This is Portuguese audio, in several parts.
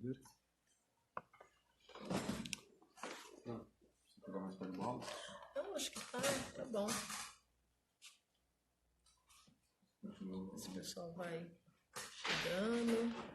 ver? Não, você pegar mais para de bola? Eu acho que tá bom. Esse pessoal vai chegando.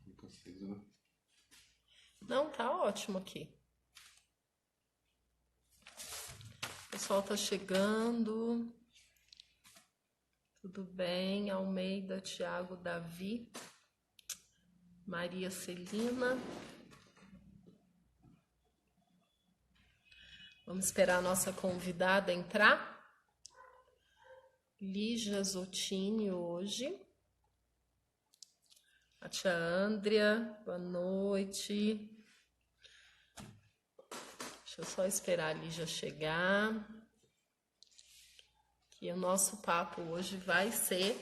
Fica aceso, né? Não, tá ótimo aqui. O pessoal tá chegando. Tudo bem? Almeida, Tiago, Davi, Maria Celina. Vamos esperar a nossa convidada entrar. Lígia Zottini hoje. A tia Andrea, boa noite. Deixa eu só esperar a Lígia chegar. Que o nosso papo hoje vai ser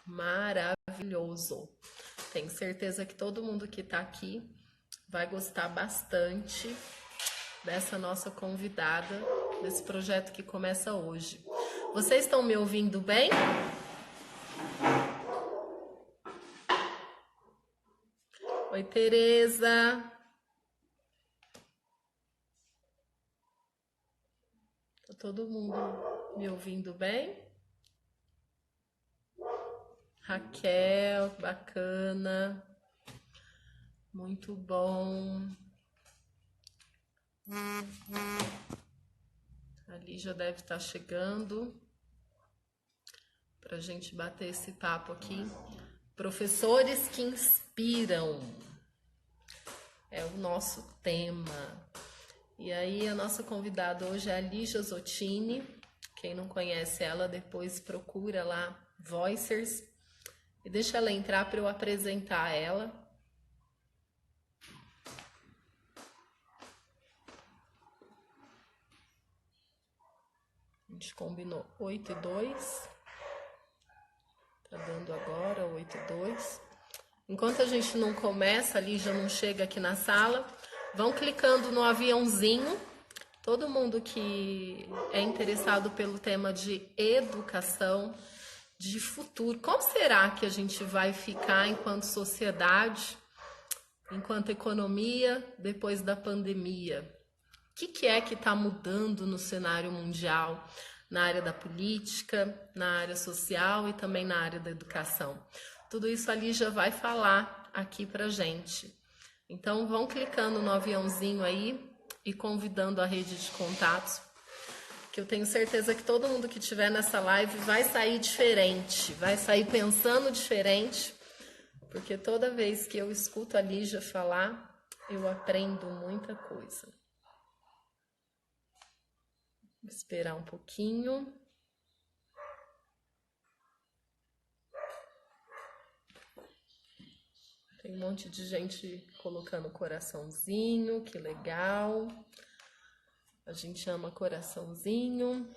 maravilhoso. Tenho certeza que todo mundo que está aqui vai gostar bastante dessa nossa convidada, desse projeto que começa hoje. Vocês estão me ouvindo bem? Oi, Tereza. Tá todo mundo me ouvindo bem? Raquel, bacana. Muito bom. A Lígia deve estar chegando para a gente bater esse papo aqui. Professores que inspiram é o nosso tema. E aí a nossa convidada hoje é a Lígia Zottini. Quem não conhece ela, depois procura lá Voicers e deixa ela entrar para eu apresentar ela. A gente combinou 8:02. Tá dando agora 8:02. Enquanto a gente não começa, a Lígia não chega aqui na sala, vão clicando no aviãozinho. Todo mundo que é interessado pelo tema de educação, de futuro. Como será que a gente vai ficar enquanto sociedade, enquanto economia, depois da pandemia? O que é que está mudando no cenário mundial, na área da política, na área social e também na área da educação? Tudo isso a Lígia vai falar aqui pra gente. Então vão clicando no aviãozinho aí e convidando a rede de contatos, que eu tenho certeza que todo mundo que estiver nessa live vai sair diferente, vai sair pensando diferente, porque toda vez que eu escuto a Lígia falar, eu aprendo muita coisa. Vou esperar um pouquinho. Tem um monte de gente colocando coraçãozinho, que legal. A gente ama coraçãozinho.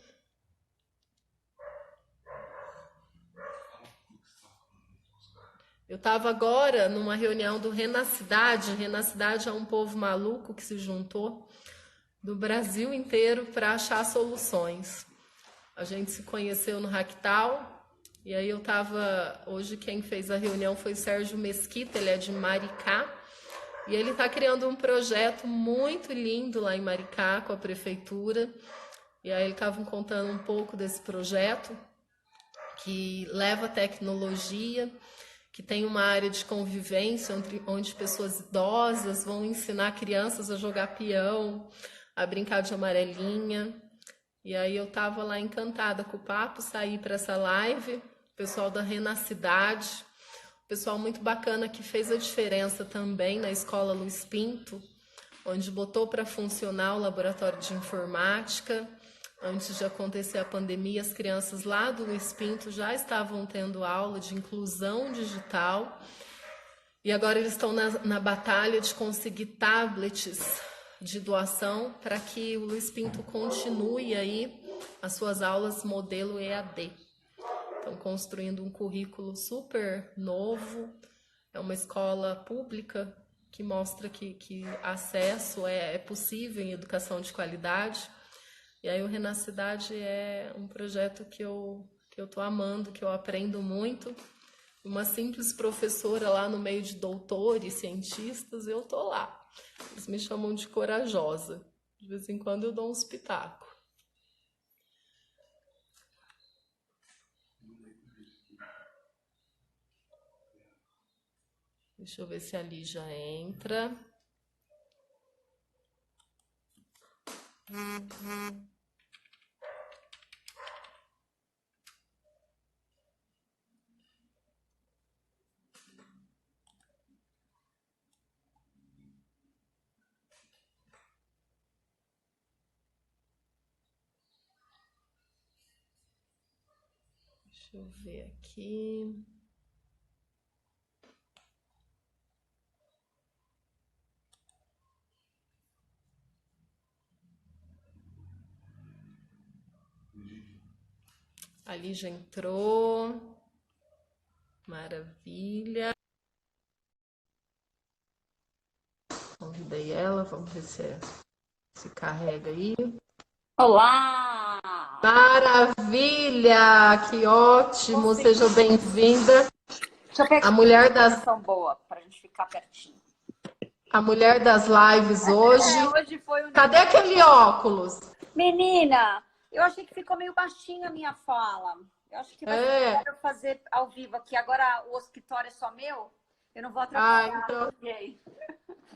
Eu estava agora numa reunião do Renacidade. Renacidade é um povo maluco que se juntou do Brasil inteiro para achar soluções. A gente se conheceu no Ractal. E aí eu tava, hoje quem fez a reunião foi o Sérgio Mesquita, ele é de Maricá, e ele está criando um projeto muito lindo lá em Maricá com a prefeitura, e aí ele estava contando um pouco desse projeto, que leva tecnologia, que tem uma área de convivência onde pessoas idosas vão ensinar crianças a jogar peão, a brincar de amarelinha. E aí eu tava lá encantada com o papo, saí para essa live, pessoal da Renacidade, pessoal muito bacana que fez a diferença também na Escola Luiz Pinto, onde botou para funcionar o laboratório de informática. Antes de acontecer a pandemia, as crianças lá do Luiz Pinto já estavam tendo aula de inclusão digital. E agora eles estão na batalha de conseguir tablets de doação para que o Luiz Pinto continue aí as suas aulas modelo EAD. Estão construindo um currículo super novo. É uma escola pública que mostra que acesso é possível em educação de qualidade. E aí o Renacidade é um projeto que eu tô amando, que eu aprendo muito. Uma simples professora lá no meio de doutores, cientistas, eu tô lá. Eles me chamam de corajosa. De vez em quando eu dou uns pitacos. Deixa eu ver se ali já entra. Deixa eu ver aqui. Ali já entrou. Maravilha. Convidei ela, vamos ver se carrega aí. Olá! Maravilha! Que ótimo! Consegui. Seja bem-vinda. Deixa eu pegar A mulher uma das, posição boa para a gente ficar pertinho. a mulher das lives hoje. Hoje foi um Cadê aquele óculos? Menina, eu achei que ficou meio baixinha a minha fala. Eu acho que vai ser melhor eu fazer ao vivo aqui. Agora o escritório é só meu, eu não vou atrapalhar então. ninguém.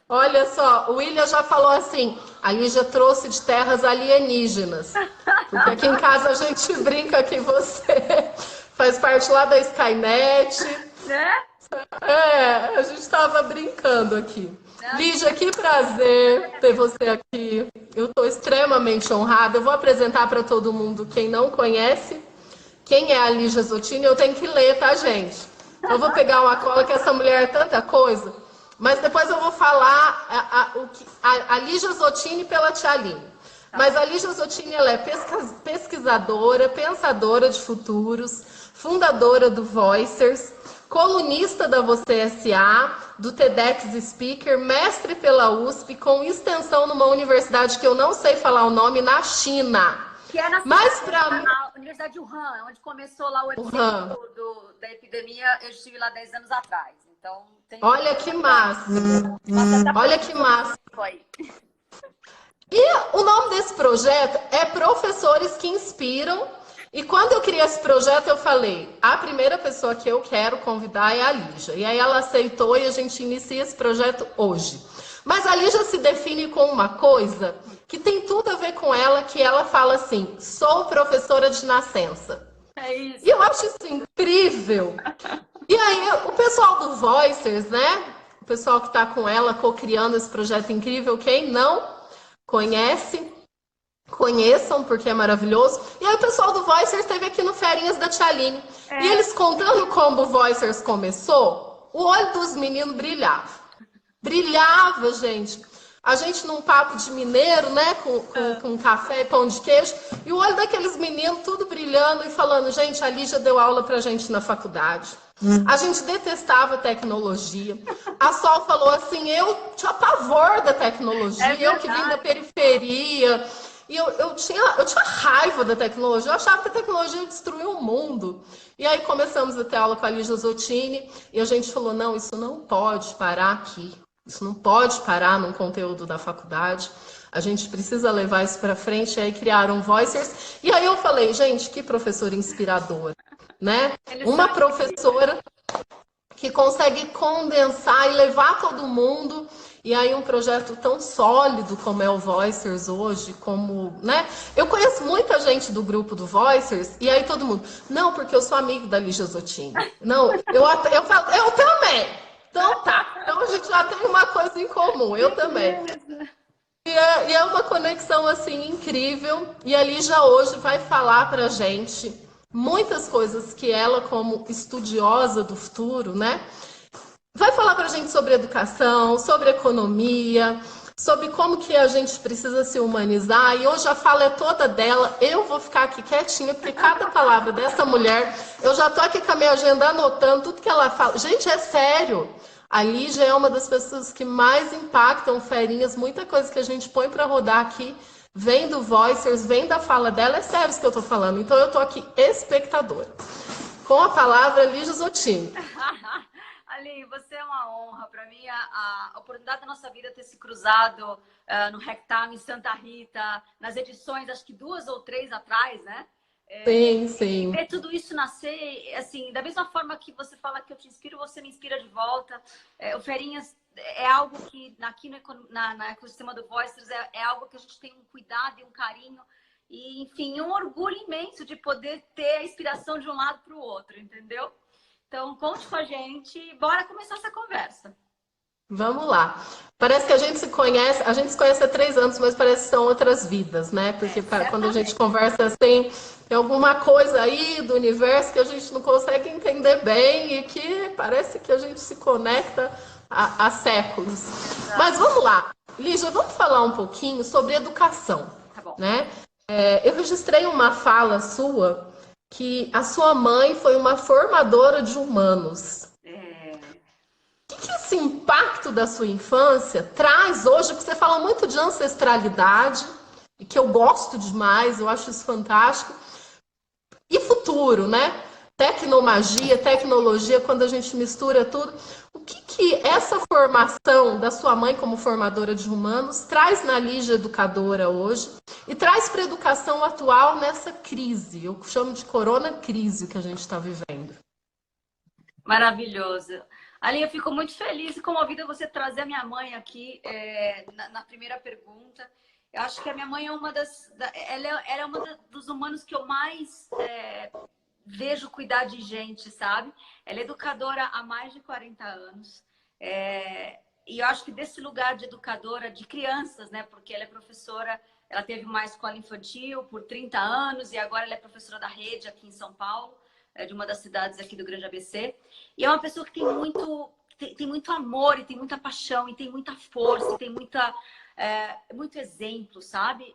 Olha só, o William já falou assim, a Lígia trouxe de terras alienígenas. Porque aqui em casa a gente brinca que você faz parte lá da Skynet. Né? A gente estava brincando aqui. Lígia, que prazer ter você aqui. Eu estou extremamente honrada. Eu vou apresentar para todo mundo quem não conhece. Quem é a Lígia Zottini, eu tenho que ler, tá, gente? Eu vou pegar uma cola, que essa mulher é tanta coisa. Mas depois eu vou falar a Lígia Zottini pela Tia Aline. Mas a Lígia Zottini, ela é pesquisadora, pensadora de futuros, fundadora do Voicers, colunista da Você S.A., do TEDx Speaker, mestre pela USP, com extensão numa universidade que eu não sei falar o nome, na China. Que é na Universidade de Wuhan, onde começou lá o epicentro da epidemia. Eu estive lá 10 anos atrás. Então, olha que massa! Olha que massa! E o nome desse projeto é Professores que Inspiram. E quando eu criei esse projeto, eu falei, a primeira pessoa que eu quero convidar é a Lígia. E aí ela aceitou e a gente inicia esse projeto hoje. Mas a Lígia se define com uma coisa que tem tudo a ver com ela, que ela fala assim, sou professora de nascença. É isso. E eu acho isso incrível. E aí o pessoal do Voicers, né? O pessoal que está com ela, co-criando esse projeto incrível, quem não conhece, conheçam, porque é maravilhoso. E aí o pessoal do Voicers esteve aqui no Ferinhas da Tia Aline. E eles contando como o Voicers começou, o olho dos meninos brilhava. Brilhava, gente. A gente num papo de mineiro, né? Com café e pão de queijo. E o olho daqueles meninos tudo brilhando e falando, gente, a Lígia deu aula pra gente na faculdade. A gente detestava tecnologia. A Sol falou assim, eu tinha pavor da tecnologia. Eu que vim da periferia. E eu tinha raiva da tecnologia. Eu achava que a tecnologia destruía o mundo. E aí começamos a ter aula com a Lígia Zottini. E a gente falou, não, isso não pode parar aqui. Isso não pode parar num conteúdo da faculdade. A gente precisa levar isso para frente. E aí criaram Voicers. E aí eu falei, gente, que professora inspiradora, né? Uma professora que consegue condensar e levar todo mundo. E aí um projeto tão sólido como é o Voicers hoje, como, né? Eu conheço muita gente do grupo do Voicers, e aí todo mundo, não, porque eu sou amigo da Lígia Zottini. Não, eu falo, eu também. Então tá, então a gente já tem uma coisa em comum, eu também. E é uma conexão assim incrível. E a Lígia hoje vai falar pra gente muitas coisas que ela, como estudiosa do futuro, né? Vai falar pra gente sobre educação, sobre economia, sobre como que a gente precisa se humanizar. E hoje a fala é toda dela. Eu vou ficar aqui quietinha, porque cada palavra dessa mulher, eu já tô aqui com a minha agenda anotando tudo que ela fala. Gente, é sério. A Lígia é uma das pessoas que mais impactam ferinhas. Muita coisa que a gente põe para rodar aqui vem do Voicers, vem da fala dela. É sério isso que eu tô falando. Então eu tô aqui espectadora. Com a palavra, Lígia Zottini. Ali, você é uma honra. Para mim, a oportunidade da nossa vida ter se cruzado no Rectime em Santa Rita, nas edições, acho que 2 ou 3 atrás, né? Sim, sim. Ver tudo isso nascer, assim, da mesma forma que você fala que eu te inspiro, você me inspira de volta. O Ferinhas é algo que aqui na ecossistema do Voicers é algo que a gente tem um cuidado e um carinho. E, enfim, um orgulho imenso de poder ter a inspiração de um lado para o outro, entendeu? Então, conte com a gente e bora começar essa conversa. Vamos lá. Parece que a gente se conhece há 3 anos, mas parece que são outras vidas, né? Porque quando a gente conversa assim, tem alguma coisa aí do universo que a gente não consegue entender bem e que parece que a gente se conecta há séculos. Mas vamos lá. Lígia, vamos falar um pouquinho sobre educação, Tá bom. né? Eu registrei uma fala sua que a sua mãe foi uma formadora de humanos. O que esse impacto da sua infância traz hoje? Porque você fala muito de ancestralidade, e que eu gosto demais, eu acho isso fantástico. E futuro, né? Tecnomagia, tecnologia, quando a gente mistura tudo. O que essa formação da sua mãe como formadora de humanos traz na Lígia educadora hoje e traz para a educação atual nessa crise? Eu chamo de corona crise que a gente está vivendo. Maravilhoso. Ali, eu fico muito feliz e comovida você trazer a minha mãe aqui na primeira pergunta. Eu acho que a minha mãe é ela é uma dos humanos que eu mais vejo cuidar de gente, sabe? Ela é educadora há mais de 40 anos. E eu acho que desse lugar de educadora de crianças, né? Porque ela é professora, ela teve uma escola infantil por 30 anos e agora ela é professora da rede aqui em São Paulo, de uma das cidades aqui do Grande ABC. E é uma pessoa que tem muito amor e tem muita paixão e tem muita força e tem muito exemplo, sabe?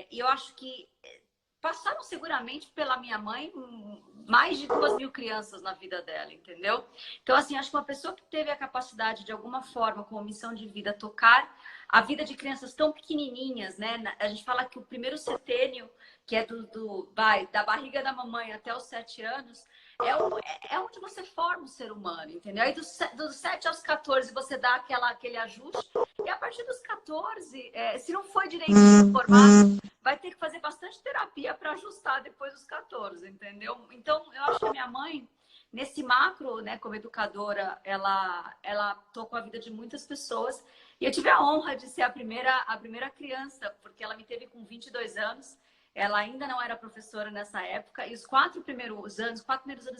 E eu acho que passaram seguramente pela minha mãe mais de 2.000 crianças na vida dela, entendeu? Então, assim, acho que uma pessoa que teve a capacidade, de alguma forma, com missão de vida, tocar a vida de crianças tão pequenininhas, né? A gente fala que o primeiro setênio, que é da barriga da mamãe até os 7 anos, é onde você forma o ser humano, entendeu? Aí dos 7 aos 14 você dá aquele ajuste, e a partir dos 14, se não for direitinho formado, vai ter que fazer bastante terapia para ajustar depois dos 14, entendeu? Então, eu acho que a minha mãe, nesse macro, né, como educadora, ela tocou a vida de muitas pessoas. E eu tive a honra de ser a primeira criança, porque ela me teve com 22 anos. Ela ainda não era professora nessa época. E os 4 primeiros anos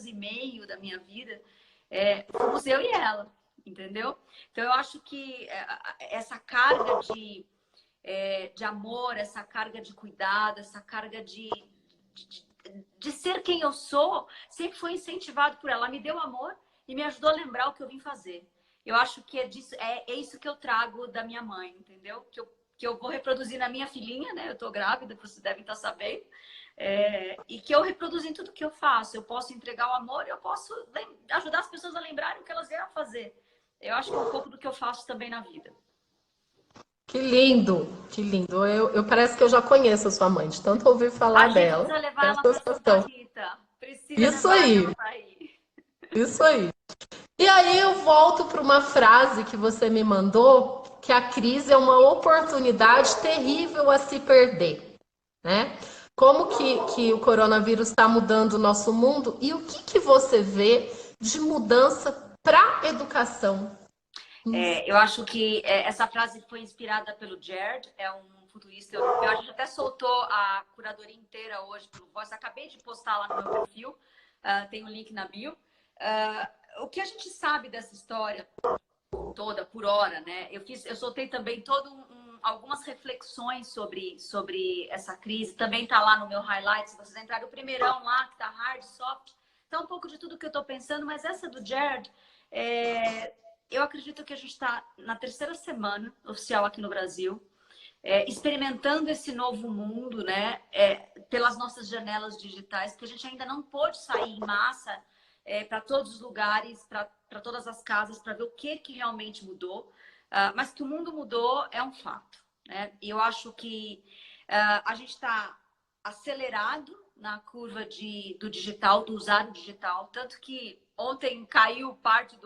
e meio da minha vida, fomos eu e ela, entendeu? Então, eu acho que essa carga de amor, essa carga de cuidado, essa carga de ser quem eu sou, sempre foi incentivado por ela. Ela me deu amor e me ajudou a lembrar o que eu vim fazer. Eu acho que é isso que eu trago da minha mãe, entendeu? Que eu vou reproduzir na minha filhinha, né? Eu tô grávida, vocês devem estar sabendo. E que eu reproduzo em tudo que eu faço. Eu posso entregar o amor e eu posso ajudar as pessoas a lembrarem o que elas vieram fazer. Eu acho que é um pouco do que eu faço também na vida. Que lindo, que lindo. Eu parece que eu já conheço a sua mãe, de tanto ouvir falar dela. Precisa levar ela para Santa Rita. Isso aí. Isso aí. E aí eu volto para uma frase que você me mandou, que a crise é uma oportunidade terrível a se perder, né? Como que o coronavírus está mudando o nosso mundo e o que você vê de mudança para a educação. Eu acho que essa frase foi inspirada pelo Jared, é um futurista europeu. A gente até soltou a curadoria inteira hoje pelo Voice. Acabei de postar lá no meu perfil, tem o link na bio. O que a gente sabe dessa história toda por hora, né? Eu soltei também algumas reflexões sobre essa crise. Também tá lá no meu highlight. Se vocês entrarem o primeirão lá, que tá hard, soft, tá um pouco de tudo que eu tô pensando, mas essa do Jared, eu acredito que a gente está na 3ª semana oficial aqui no Brasil, experimentando esse novo mundo, né? Pelas nossas janelas digitais, porque a gente ainda não pôde sair em massa para todos os lugares, para todas as casas, para ver o que realmente mudou. Mas que o mundo mudou é um fato, né? E eu acho que a gente está acelerado na curva do digital, do usar o digital, tanto que ontem caiu parte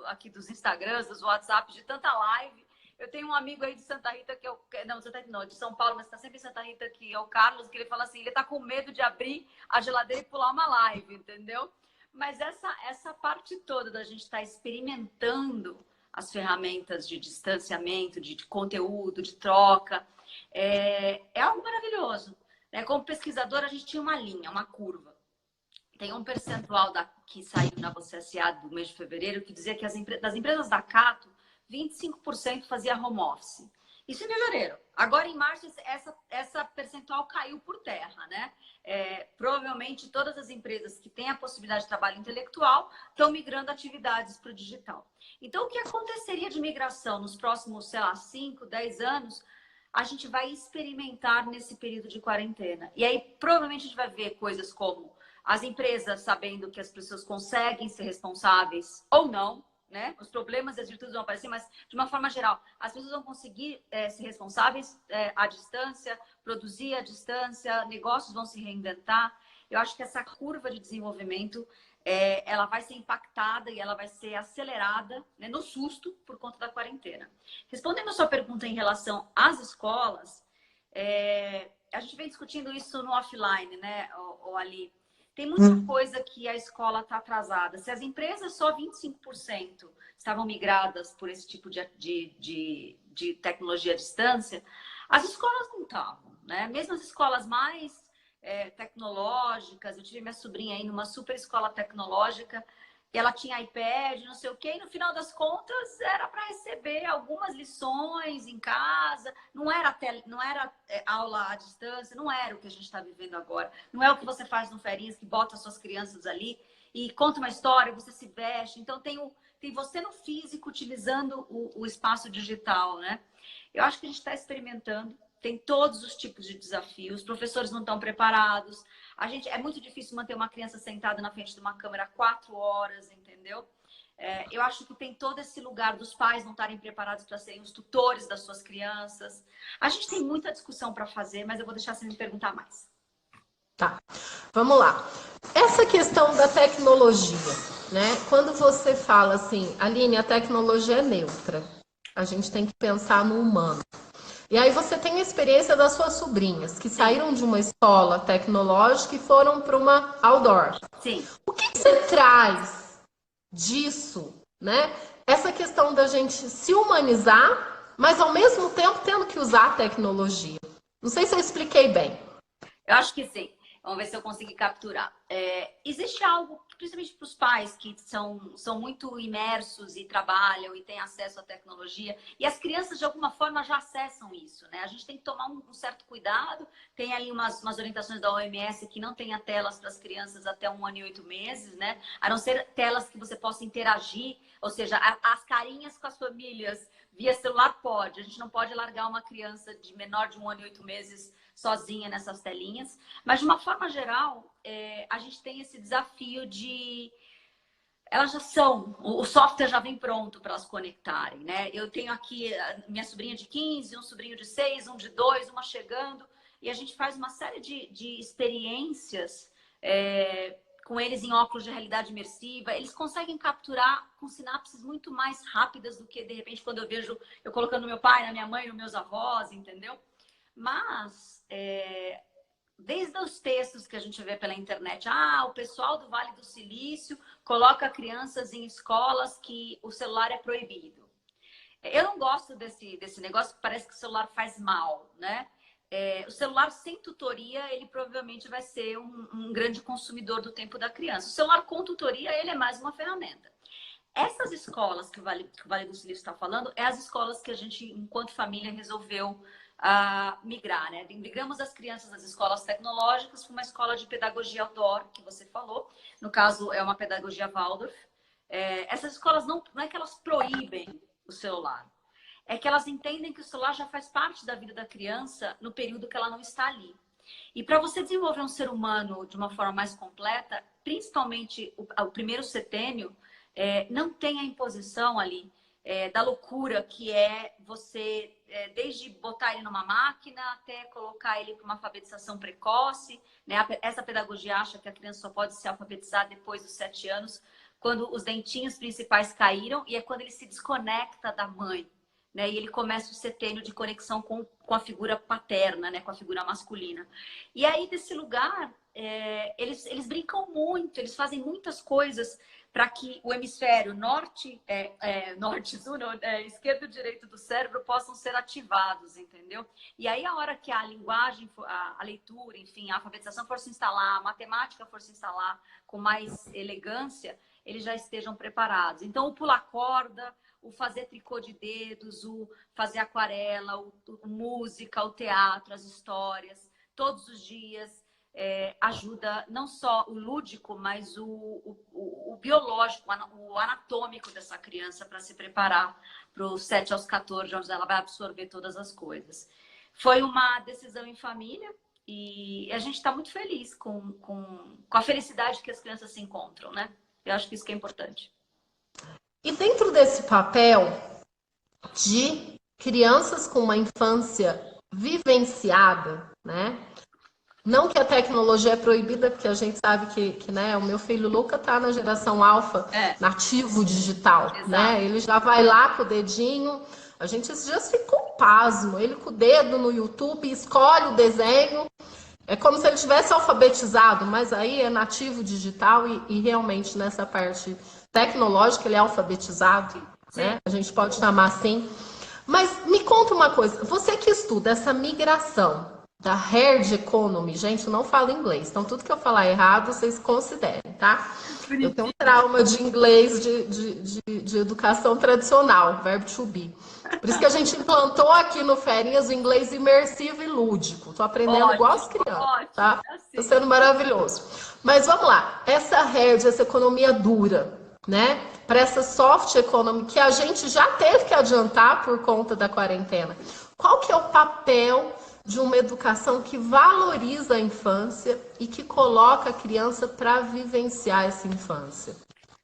aqui dos Instagrams, dos WhatsApps, de tanta live. Eu tenho um amigo aí de Santa Rita, de São Paulo, mas está sempre em Santa Rita, que é o Carlos, que ele fala assim, ele está com medo de abrir a geladeira e pular uma live, entendeu? Mas essa parte toda da gente estar experimentando as ferramentas de distanciamento, de conteúdo, de troca, é algo maravilhoso. Como pesquisadora, a gente tinha uma linha, uma curva. Tem um percentual que saiu na Você S.A. do mês de fevereiro que dizia que das empresas da Cato, 25% fazia home office. Isso em fevereiro. Agora, em março, essa percentual caiu por terra, né? Provavelmente, todas as empresas que têm a possibilidade de trabalho intelectual estão migrando atividades para o digital. Então, o que aconteceria de migração nos próximos, 5, 10 anos, a gente vai experimentar nesse período de quarentena. E aí, provavelmente, a gente vai ver coisas como as empresas sabendo que as pessoas conseguem ser responsáveis ou não, né? Os problemas e as virtudes vão aparecer, mas de uma forma geral, as pessoas vão conseguir ser responsáveis à distância, produzir à distância, negócios vão se reinventar. Eu acho que essa curva de desenvolvimento ela vai ser impactada e ela vai ser acelerada, né, no susto por conta da quarentena. Respondendo a sua pergunta em relação às escolas, a gente vem discutindo isso no offline, né, ali. Tem muita coisa que a escola está atrasada. Se as empresas só 25% estavam migradas por esse tipo de tecnologia à distância, as escolas não estavam, né? Mesmo as escolas mais tecnológicas, eu tive minha sobrinha aí numa super escola tecnológica, ela tinha iPad, não sei o quê, e no final das contas era para receber algumas lições em casa, não era aula à distância, não era o que a gente está vivendo agora, não é o que você faz no Ferinhas, que bota suas crianças ali e conta uma história, você se veste, então tem você no físico utilizando o espaço digital, né? Eu acho que a gente está experimentando, tem todos os tipos de desafios, os professores não estão preparados, é muito difícil manter uma criança sentada na frente de uma câmera 4 horas, entendeu? Eu acho que tem todo esse lugar dos pais não estarem preparados para serem os tutores das suas crianças. A gente tem muita discussão para fazer, mas eu vou deixar você me perguntar mais. Tá, vamos lá. Essa questão da tecnologia, né? Quando você fala assim, Aline, a tecnologia é neutra. A gente tem que pensar no humano. E aí você tem a experiência das suas sobrinhas, que saíram de uma escola tecnológica e foram para uma outdoor. Sim. O que você traz disso, né? Essa questão da gente se humanizar, mas ao mesmo tempo tendo que usar a tecnologia. Não sei se eu expliquei bem. Eu acho que sim. Vamos ver se eu consegui capturar. Existe algo, principalmente para os pais que são muito imersos e trabalham e têm acesso à tecnologia. E as crianças, de alguma forma, já acessam isso, né? A gente tem que tomar um certo cuidado. Tem aí umas orientações da OMS que não tenha telas para as crianças até 1 ano e 8 meses, né? A não ser telas que você possa interagir. Ou seja, as carinhas com as famílias via celular pode. A gente não pode largar uma criança de menor de 1 ano e 8 meses sozinha nessas telinhas, mas de uma forma geral, a gente tem esse desafio de... Elas já são, o software já vem pronto para elas conectarem, né? Eu tenho aqui minha sobrinha de 15, um sobrinho de 6, um de 2, uma chegando, e a gente faz uma série de experiências com eles em óculos de realidade imersiva. Eles conseguem capturar com sinapses muito mais rápidas do que, de repente, quando eu vejo eu colocando meu pai, na minha mãe, nos meus avós, entendeu? Mas desde os textos que a gente vê pela internet, o pessoal do Vale do Silício coloca crianças em escolas que o celular é proibido. Eu não gosto desse negócio que parece que o celular faz mal, né? O celular sem tutoria, ele provavelmente vai ser um grande consumidor do tempo da criança. O celular com tutoria, ele é mais uma ferramenta. Essas escolas que o Vale do Silício está falando, é as escolas que a gente, enquanto família, resolveu migrar, né? Migramos as crianças das escolas tecnológicas para uma escola de pedagogia outdoor, que você falou. No caso, é uma pedagogia Waldorf. Essas escolas não é que elas proíbem o celular. É que elas entendem que o celular já faz parte da vida da criança no período que ela não está ali. E para você desenvolver um ser humano de uma forma mais completa, principalmente o primeiro setênio, não tem a imposição ali da loucura que é você, desde botar ele numa máquina até colocar ele para uma alfabetização precoce, né? Essa pedagogia acha que a criança só pode ser alfabetizada depois dos 7 anos, quando os dentinhos principais caíram, e é quando ele se desconecta da mãe, né? E ele começa o setênio de conexão com a figura paterna, né? Com a figura masculina. E aí, desse lugar, eles brincam muito, eles fazem muitas coisas para que o hemisfério norte, sul, não, esquerdo e direito do cérebro possam ser ativados, entendeu? E aí, a hora que a linguagem, a leitura, enfim, a alfabetização for se instalar, a matemática for se instalar com mais elegância, eles já estejam preparados. Então, o pular corda, o fazer tricô de dedos, o fazer aquarela, o música, o teatro, as histórias, todos os dias, ajuda não só o lúdico, mas o biológico, o anatômico dessa criança para se preparar para os 7 aos 14, onde ela vai absorver todas as coisas. Foi uma decisão em família e a gente está muito feliz com a felicidade que as crianças se encontram, né? Eu acho que isso que é importante. E dentro desse papel de crianças com uma infância vivenciada, né? Não que a tecnologia é proibida, porque a gente sabe que né, o meu filho Luca tá na geração alfa, nativo digital, né? Ele já vai lá com o dedinho. A gente esses dias ficou pasmo. Ele com o dedo no YouTube, escolhe o desenho. É como se ele tivesse alfabetizado, mas aí é nativo digital e realmente nessa parte tecnológica ele é alfabetizado, né? A gente pode chamar assim. Mas me conta uma coisa, você que estuda essa migração da herd economy, gente, eu não falo inglês, então tudo que eu falar errado, vocês considerem, tá? Eu tenho um trauma de inglês de educação tradicional, verbo to be. Por isso que a gente implantou aqui no Ferinhas o inglês imersivo e lúdico. Tô aprendendo igual as crianças, tá? Tá sendo maravilhoso. Mas vamos lá, essa herd, essa economia dura, né? Para essa soft economy que a gente já teve que adiantar por conta da quarentena. Qual que é o papel de uma educação que valoriza a infância e que coloca a criança para vivenciar essa infância?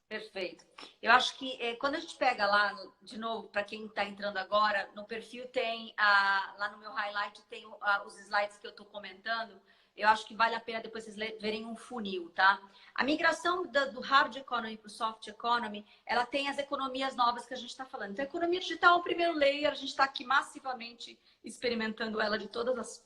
Perfeito. Eu acho que quando a gente pega lá, de novo, para quem está entrando agora, no perfil tem, lá no meu highlight tem os slides que eu estou comentando. Eu acho que vale a pena depois vocês verem um funil, tá? A migração do hard economy para o soft economy, ela tem as economias novas que a gente está falando. Então, a economia digital é o primeiro layer, a gente está aqui massivamente experimentando ela de todas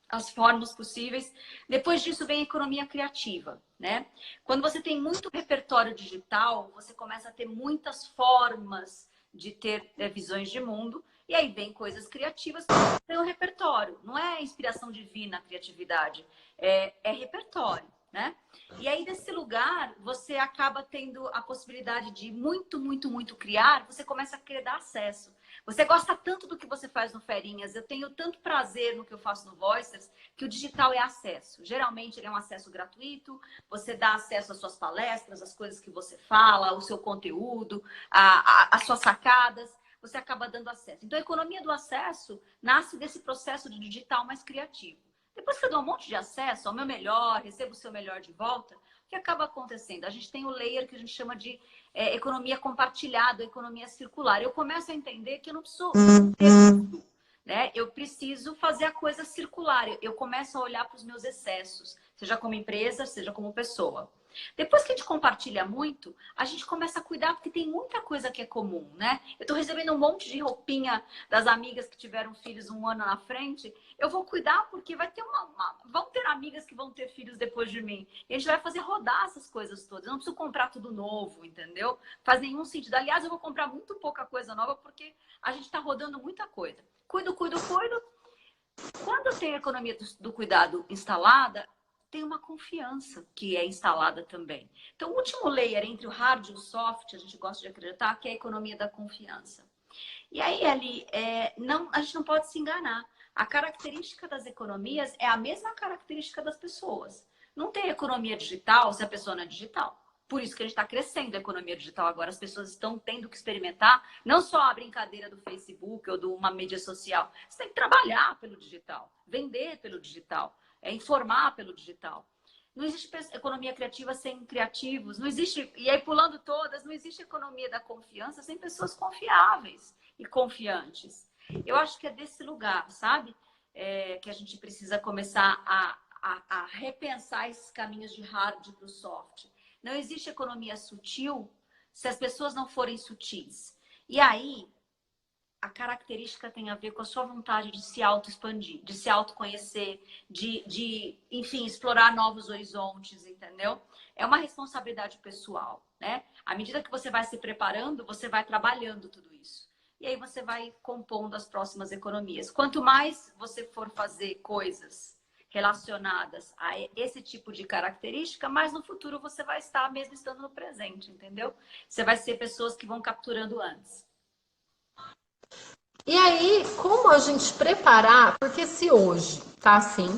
as formas possíveis. Depois disso vem a economia criativa, né? Quando você tem muito repertório digital, você começa a ter muitas formas de ter visões de mundo. E aí vem coisas criativas que tem o repertório. Não é inspiração divina a criatividade, é repertório, né? E aí, desse lugar, você acaba tendo a possibilidade de muito criar, você começa a querer dar acesso. Você gosta tanto do que você faz no Ferinhas, eu tenho tanto prazer no que eu faço no Voicers, que o digital é acesso. Geralmente, ele é um acesso gratuito, você dá acesso às suas palestras, às coisas que você fala, o seu conteúdo, às suas sacadas. Você acaba dando acesso. Então, a economia do acesso nasce desse processo de digital mais criativo. Depois que eu dou um monte de acesso ao meu melhor, recebo o seu melhor de volta, o que acaba acontecendo? A gente tem o layer que a gente chama de economia compartilhada, economia circular. Eu começo a entender que eu não preciso ter tudo. né? Eu preciso fazer a coisa circular. Eu começo a olhar para os meus excessos, seja como empresa, seja como pessoa. Depois que a gente compartilha muito, a gente começa a cuidar, porque tem muita coisa que é comum, né? Eu tô recebendo um monte de roupinha das amigas que tiveram filhos um ano na frente. Eu vou cuidar porque vai ter vão ter amigas que vão ter filhos depois de mim. E a gente vai fazer rodar essas coisas todas. Eu não preciso comprar tudo novo, entendeu? Faz nenhum sentido. Aliás, eu vou comprar muito pouca coisa nova porque a gente tá rodando muita coisa. Cuido. Quando tem a economia do cuidado instalada, tem uma confiança que é instalada também. Então, o último layer entre o hard e o soft, a gente gosta de acreditar que é a economia da confiança. E aí, ali, a gente não pode se enganar. A característica das economias é a mesma característica das pessoas. Não tem economia digital se a pessoa não é digital. Por isso que a gente está crescendo a economia digital agora. As pessoas estão tendo que experimentar não só a brincadeira do Facebook ou de uma mídia social. Você tem que trabalhar pelo digital, vender pelo digital, informar pelo digital. Não existe economia criativa sem criativos. Não existe, e aí pulando todas, não existe economia da confiança sem pessoas confiáveis e confiantes. Eu acho que é desse lugar, sabe? Que a gente precisa começar a repensar esses caminhos de hard para o soft. Não existe economia sutil se as pessoas não forem sutis. E aí, a característica tem a ver com a sua vontade de se auto-expandir, de se autoconhecer, enfim, explorar novos horizontes, entendeu? É uma responsabilidade pessoal, né? À medida que você vai se preparando, você vai trabalhando tudo isso. E aí você vai compondo as próximas economias. Quanto mais você for fazer coisas relacionadas a esse tipo de característica, mais no futuro você vai estar mesmo estando no presente, entendeu? Você vai ser pessoas que vão capturando antes. E aí, como a gente preparar? Porque se hoje tá assim,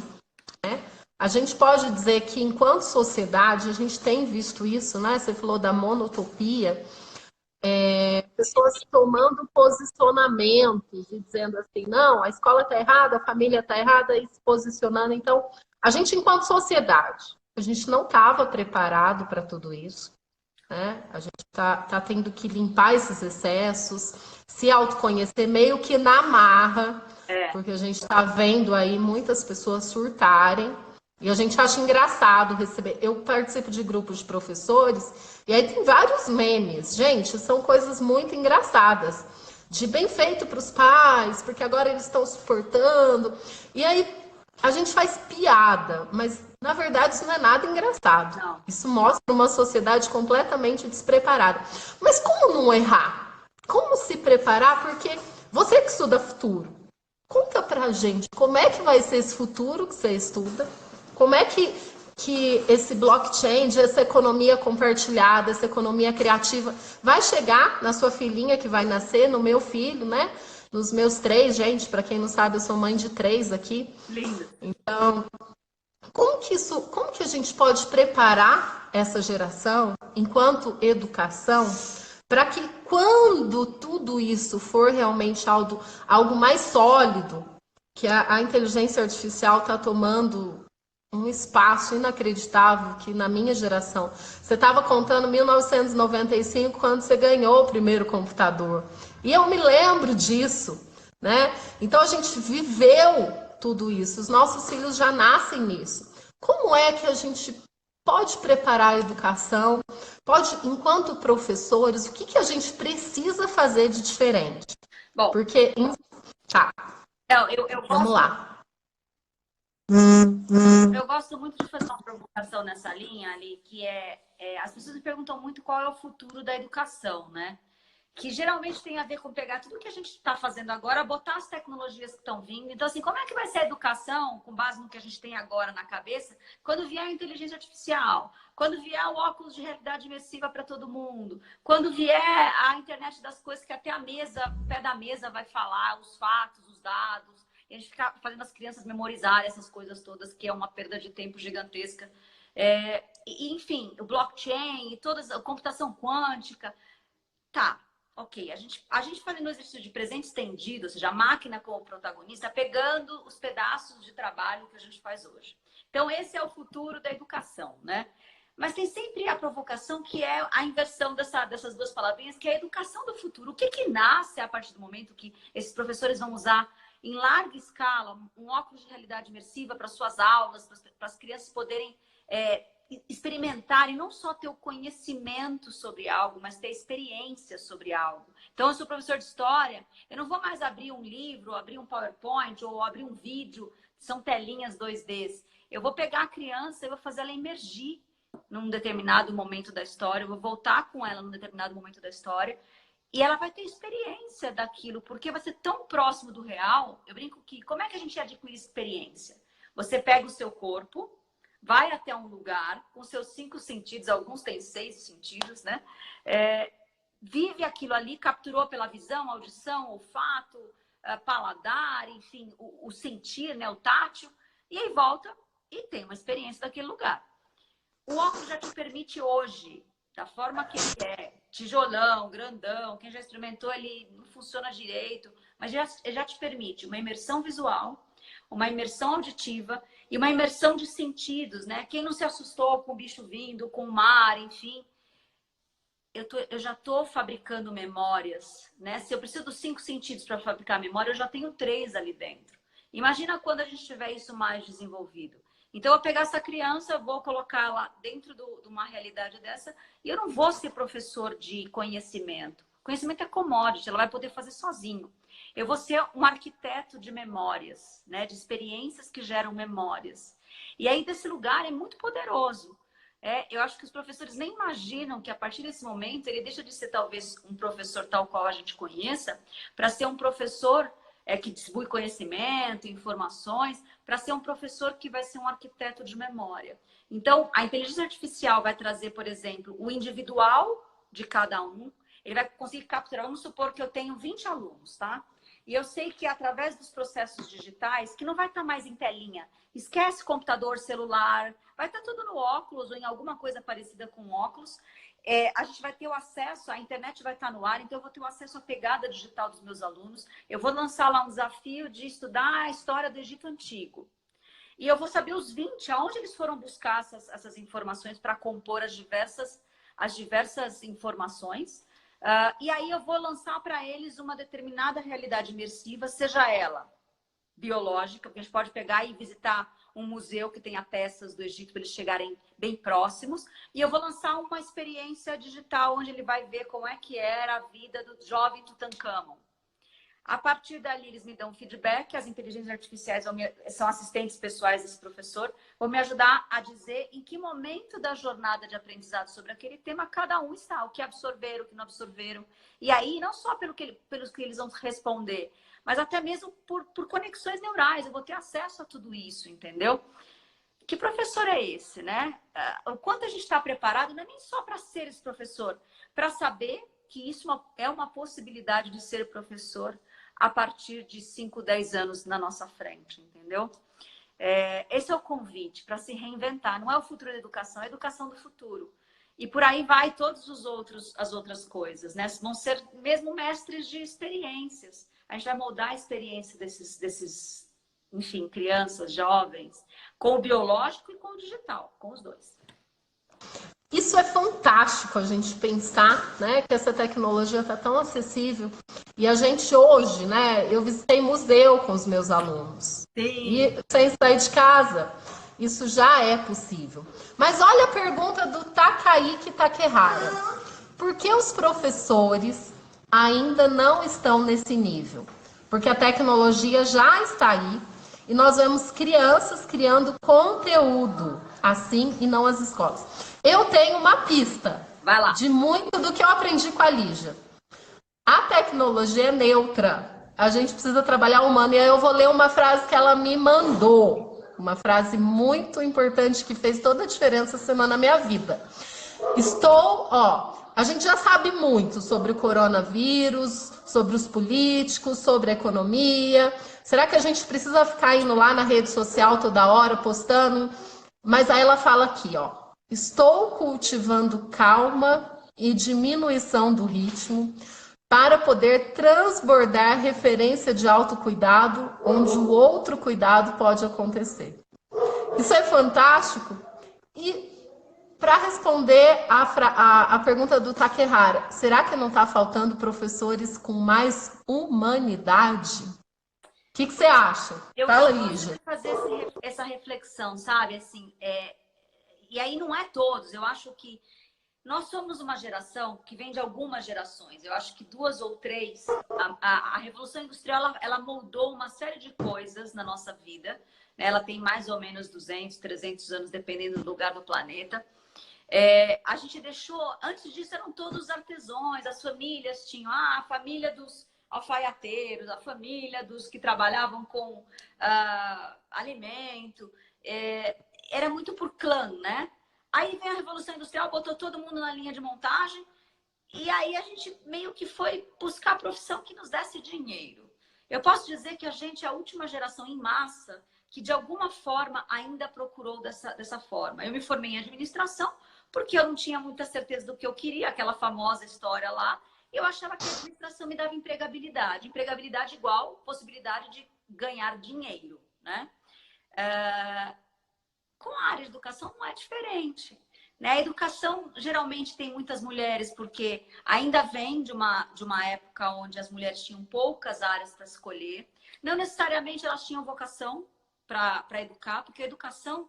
né? A gente pode dizer que enquanto sociedade a gente tem visto isso, né? Você falou da monotopia, pessoas tomando posicionamentos e dizendo assim, não, a escola está errada, a família está errada, e se posicionando. Então, a gente, enquanto sociedade, a gente não estava preparado para tudo isso, né? A gente tá tendo que limpar esses excessos, se autoconhecer meio que na marra, porque a gente está vendo aí muitas pessoas surtarem. E a gente acha engraçado receber. Eu participo de grupos de professores e aí tem vários memes. Gente, são coisas muito engraçadas. De bem feito para os pais, porque agora eles estão suportando. E aí a gente faz piada, mas na verdade isso não é nada engraçado. Não. Isso mostra uma sociedade completamente despreparada. Mas como não errar? Como se preparar? Porque você que estuda futuro, conta pra gente como é que vai ser esse futuro que você estuda. Como é que esse blockchain, essa economia compartilhada, essa economia criativa vai chegar na sua filhinha que vai nascer, no meu filho, né? Nos meus 3, gente, para quem não sabe, eu sou mãe de 3 aqui. Lindo. Então, como que a gente pode preparar essa geração enquanto educação para que quando tudo isso for realmente algo mais sólido, que a inteligência artificial está tomando um espaço inacreditável que na minha geração. Você estava contando 1995, quando você ganhou o primeiro computador. E eu me lembro disso, né? Então a gente viveu tudo isso. Os nossos filhos já nascem nisso. Como é que a gente pode preparar a educação? Enquanto professores, o que a gente precisa fazer de diferente? Bom, porque... Tá. Vamos lá. Eu gosto muito de fazer uma provocação nessa linha ali, que as pessoas me perguntam muito qual é o futuro da educação, né? Que geralmente tem a ver com pegar tudo que a gente está fazendo agora, botar as tecnologias que estão vindo. Então, assim, como é que vai ser a educação, com base no que a gente tem agora na cabeça, quando vier a inteligência artificial, quando vier o óculos de realidade imersiva para todo mundo, quando vier a internet das coisas que até o pé da mesa vai falar os fatos, os dados, e a gente fica fazendo as crianças memorizarem essas coisas todas, que é uma perda de tempo gigantesca. Enfim, o blockchain e a computação quântica. Tá, ok. A gente fazendo o exercício de presente estendido, ou seja, a máquina como protagonista, pegando os pedaços de trabalho que a gente faz hoje. Então, esse é o futuro da educação, né? Mas tem sempre a provocação, que é a inversão dessas duas palavrinhas, que é a educação do futuro. O que nasce a partir do momento que esses professores vão usar em larga escala, um óculos de realidade imersiva para suas aulas, para as crianças poderem experimentarem, não só ter o conhecimento sobre algo, mas ter experiência sobre algo. Então, eu sou professor de história, eu não vou mais abrir um livro, abrir um PowerPoint ou abrir um vídeo, são telinhas 2Ds. Eu vou pegar a criança e vou fazer ela emergir num determinado momento da história, eu vou voltar com ela num determinado momento da história, e ela vai ter experiência daquilo, porque vai ser tão próximo do real. Eu brinco que, como é que a gente adquire experiência? Você pega o seu corpo, vai até um lugar com seus 5 sentidos, alguns têm 6 sentidos, né? Vive aquilo ali, capturou pela visão, audição, olfato, paladar, enfim, o sentir, né? O tátil, e aí volta e tem uma experiência daquele lugar. O óculos já te permite hoje, da forma que ele é, tijolão, grandão, quem já experimentou, ele não funciona direito, mas já te permite uma imersão visual, uma imersão auditiva e uma imersão de sentidos, né? Quem não se assustou com o bicho vindo, com o mar, enfim, eu já estou fabricando memórias, né? Se eu preciso dos 5 sentidos para fabricar memória, eu já tenho 3 ali dentro. Imagina quando a gente tiver isso mais desenvolvido. Então, eu vou pegar essa criança, eu vou colocá-la dentro de uma realidade dessa, e eu não vou ser professor de conhecimento. Conhecimento é commodity, ela vai poder fazer sozinho. Eu vou ser um arquiteto de memórias, né? De experiências que geram memórias. E aí, desse lugar, é muito poderoso. Eu acho que os professores nem imaginam que, a partir desse momento, ele deixa de ser, talvez, um professor tal qual a gente conheça, para ser um professor que distribui conhecimento, informações, para ser um professor que vai ser um arquiteto de memória. Então, a inteligência artificial vai trazer, por exemplo, o individual de cada um. Ele vai conseguir capturar, vamos supor que eu tenho 20 alunos, tá? E eu sei que através dos processos digitais, que não vai estar mais em telinha, esquece computador, celular, vai estar tudo no óculos ou em alguma coisa parecida com óculos. A gente vai ter o acesso, a internet vai estar no ar, então eu vou ter o acesso à pegada digital dos meus alunos. Eu vou lançar lá um desafio de estudar a história do Egito Antigo. E eu vou saber os 20, aonde eles foram buscar essas informações para compor as diversas informações. E aí eu vou lançar para eles uma determinada realidade imersiva, seja ela biológica, porque a gente pode pegar e visitar um museu que tenha peças do Egito para eles chegarem bem próximos. E eu vou lançar uma experiência digital onde ele vai ver como é que era a vida do jovem Tutancâmon. A partir dali, eles me dão feedback. As inteligências artificiais são assistentes pessoais desse professor, vão me ajudar a dizer em que momento da jornada de aprendizado sobre aquele tema cada um está, o que absorveram, o que não absorveram. E aí, não só pelos que eles vão responder, mas até mesmo por conexões neurais. Eu vou ter acesso a tudo isso, entendeu? Que professor é esse, né? O quanto a gente está preparado, não é nem só para ser esse professor, para saber que isso é uma possibilidade de ser professor a partir de 5, 10 anos na nossa frente, entendeu? Esse é o convite para se reinventar. Não é o futuro da educação, é a educação do futuro. E por aí vai todas as outras coisas, né? Vão ser mesmo mestres de experiências. A gente vai moldar a experiência desses, enfim, crianças, jovens, com o biológico e com o digital, com os dois. Isso é fantástico, a gente pensar, né, que essa tecnologia está tão acessível. E a gente hoje, né, eu visitei museu com os meus alunos. Sim. E sem sair de casa. Isso já é possível. Mas olha a pergunta do Takayuki Takehara. Por que os professores ainda não estão nesse nível? Porque a tecnologia já está aí e nós vemos crianças criando conteúdo assim e não as escolas. Eu tenho uma pista de muito do que eu aprendi com a Lígia. A tecnologia é neutra. A gente precisa trabalhar o humano. E aí eu vou ler uma frase que ela me mandou. Uma frase muito importante que fez toda a diferença essa semana na minha vida. A gente já sabe muito sobre o coronavírus, sobre os políticos, sobre a economia. Será que a gente precisa ficar indo lá na rede social toda hora, postando? Mas aí ela fala aqui, ó. Estou cultivando calma e diminuição do ritmo para poder transbordar referência de autocuidado onde o outro cuidado pode acontecer. Isso é fantástico. E para responder a pergunta do Takehara, será que não está faltando professores com mais humanidade? que você acha? Eu Fala, gosto Lígia. de fazer essa reflexão, sabe? Assim, e aí não é todos. Eu acho que nós somos uma geração que vem de algumas gerações. Eu acho que 2 ou 3. A Revolução Industrial, ela moldou uma série de coisas na nossa vida. Né? Ela tem mais ou menos 200, 300 anos, dependendo do lugar do planeta. A gente deixou... Antes disso, eram todos artesãos. As famílias tinham a família dos alfaiateiros, a família dos que trabalhavam com alimento. Era muito por clã, né? Aí vem a Revolução Industrial, botou todo mundo na linha de montagem, e aí a gente meio que foi buscar a profissão que nos desse dinheiro. Eu posso dizer que a gente é a última geração em massa que, de alguma forma, ainda procurou dessa forma. Eu me formei em administração porque eu não tinha muita certeza do que eu queria, aquela famosa história lá, e eu achava que a administração me dava empregabilidade. Empregabilidade igual possibilidade de ganhar dinheiro, né? Com a área de educação não é diferente. Né? A educação geralmente tem muitas mulheres, porque ainda vem de uma época onde as mulheres tinham poucas áreas para escolher. Não necessariamente elas tinham vocação para educar, porque a educação,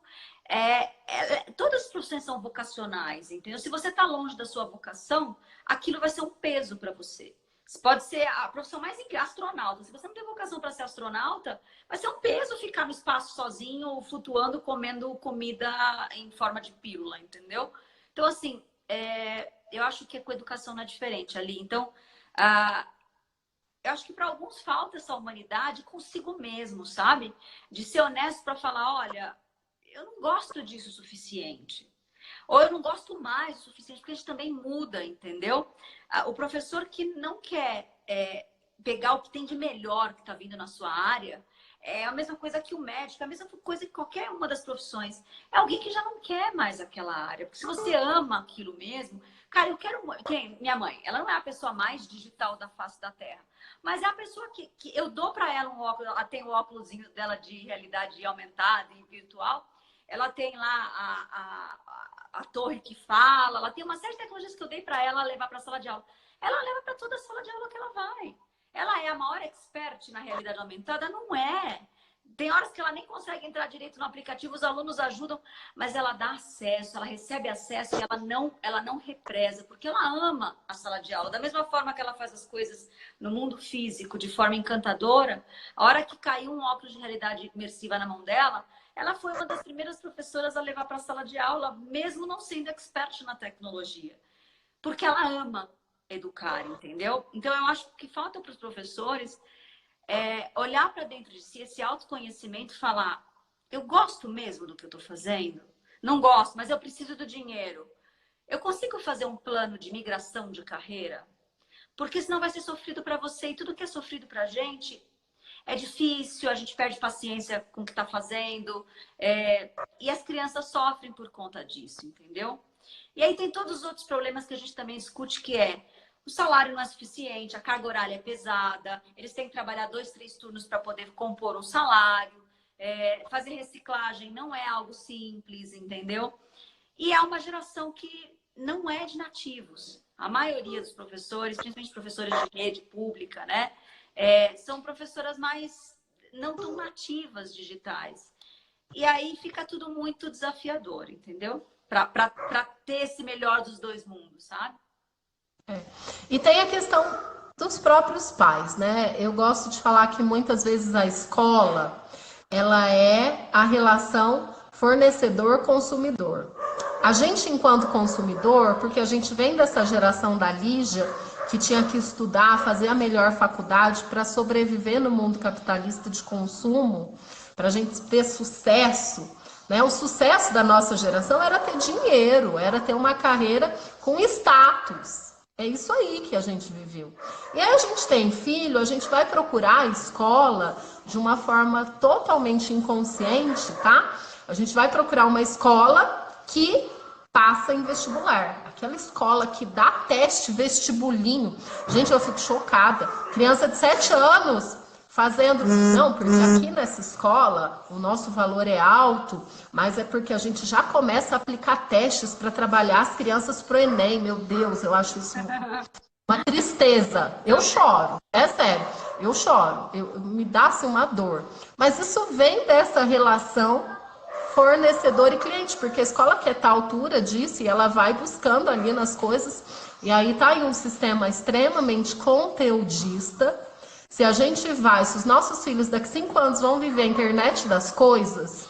todas as profissões são vocacionais, entendeu? Se você está longe da sua vocação, aquilo vai ser um peso para você. Pode ser a profissão mais incrível, astronauta. Se você não tem vocação para ser astronauta, vai ser um peso ficar no espaço sozinho, flutuando, comendo comida em forma de pílula, entendeu? Então, assim, eu acho que com a educação não é diferente ali. Então, eu acho que para alguns falta essa humanidade consigo mesmo, sabe? De ser honesto para falar, olha, eu não gosto disso o suficiente. Ou eu não gosto mais o suficiente, porque a gente também muda, entendeu? O professor que não quer pegar o que tem de melhor que está vindo na sua área, é a mesma coisa que o médico, é a mesma coisa que qualquer uma das profissões. É alguém que já não quer mais aquela área. Porque se você ama aquilo mesmo... Cara, eu quero... Minha mãe, ela não é a pessoa mais digital da face da Terra. Mas é a pessoa que eu dou para ela um óculos... Ela tem o óculosinho dela de realidade aumentada e virtual. Ela tem lá a torre que fala. Ela tem uma série de tecnologias que eu dei para ela levar para a sala de aula. Ela leva para toda a sala de aula que ela vai. Ela é a maior expert na realidade aumentada? Não é. Tem horas que ela nem consegue entrar direito no aplicativo, os alunos ajudam, mas ela dá acesso, ela recebe acesso e ela não represa, porque ela ama a sala de aula. Da mesma forma que ela faz as coisas no mundo físico de forma encantadora, a hora que caiu um óculos de realidade imersiva na mão dela, ela foi uma das primeiras professoras a levar para a sala de aula, mesmo não sendo expert na tecnologia. Porque ela ama educar, entendeu? Então, eu acho que falta para os professores olhar para dentro de si, esse autoconhecimento e falar, eu gosto mesmo do que eu estou fazendo? Não gosto, mas eu preciso do dinheiro. Eu consigo fazer um plano de migração de carreira? Porque senão vai ser sofrido para você, e tudo que é sofrido para a gente é difícil, a gente perde paciência com o que está fazendo, e as crianças sofrem por conta disso, entendeu? E aí tem todos os outros problemas que a gente também discute, que o salário não é suficiente, a carga horária é pesada, eles têm que trabalhar 2, 3 turnos para poder compor um salário, fazer reciclagem não é algo simples, entendeu? E é uma geração que não é de nativos. A maioria dos professores, principalmente professores de rede pública, né, são professoras mais não tão nativas digitais. E aí fica tudo muito desafiador, entendeu? Para ter esse melhor dos dois mundos, sabe? E tem a questão dos próprios pais, né? Eu gosto de falar que muitas vezes a escola, ela é a relação fornecedor-consumidor. A gente, enquanto consumidor, porque a gente vem dessa geração da Lígia, que tinha que estudar, fazer a melhor faculdade para sobreviver no mundo capitalista de consumo, para a gente ter sucesso, né? O sucesso da nossa geração era ter dinheiro, era ter uma carreira com status. É isso aí que a gente viveu. E aí a gente tem filho, a gente vai procurar a escola de uma forma totalmente inconsciente, tá? A gente vai procurar uma escola que passa em vestibular. Aquela escola que dá teste vestibulinho. Gente, eu fico chocada. Criança de 7 anos fazendo... Não, porque aqui nessa escola o nosso valor é alto, mas é porque a gente já começa a aplicar testes para trabalhar as crianças pro Enem. Meu Deus, eu acho isso uma tristeza. Eu choro, é sério. Eu choro, me dá assim, uma dor. Mas isso vem dessa relação fornecedor e cliente, porque a escola quer estar à altura disso e ela vai buscando ali nas coisas. E aí tá aí um sistema extremamente conteudista. Se a gente vai, se os nossos filhos daqui a 5 anos vão viver a internet das coisas,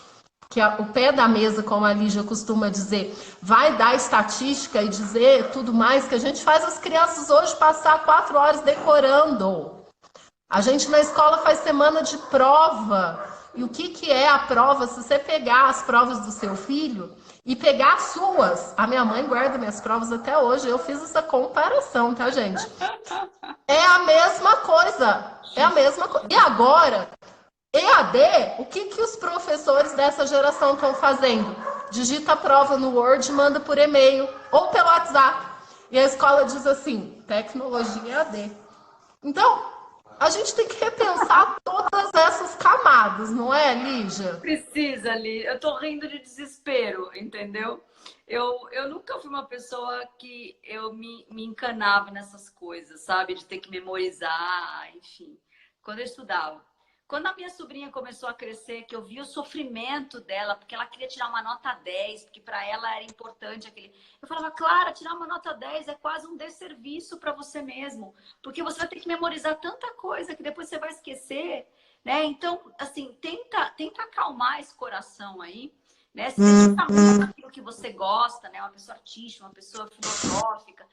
que o pé da mesa, como a Lígia costuma dizer, vai dar estatística e dizer tudo mais, que a gente faz as crianças hoje passar 4 horas decorando. A gente na escola faz semana de prova. E o que é a prova? Se você pegar as provas do seu filho e pegar as suas. A minha mãe guarda minhas provas até hoje. Eu fiz essa comparação, tá, gente? É a mesma coisa. É a mesma coisa. E agora, EAD, o que os professores dessa geração estão fazendo? Digita a prova no Word, manda por e-mail ou pelo WhatsApp. E a escola diz assim, tecnologia EAD. Então, a gente tem que repensar todas essas camadas, não é, Lígia? Precisa, ali. Eu tô rindo de desespero, entendeu? Eu nunca fui uma pessoa que eu me encanava nessas coisas, sabe? De ter que memorizar, enfim. Quando eu estudava. Quando a minha sobrinha começou a crescer, que eu vi o sofrimento dela, porque ela queria tirar uma nota 10, porque para ela era importante aquele. Eu falava, Clara, tirar uma nota 10 é quase um desserviço para você mesmo, porque você vai ter que memorizar tanta coisa que depois você vai esquecer, né? Então, assim, tenta acalmar esse coração aí, né? Se dedica muito naquilo que você gosta, né? Uma pessoa artística, uma pessoa filosófica.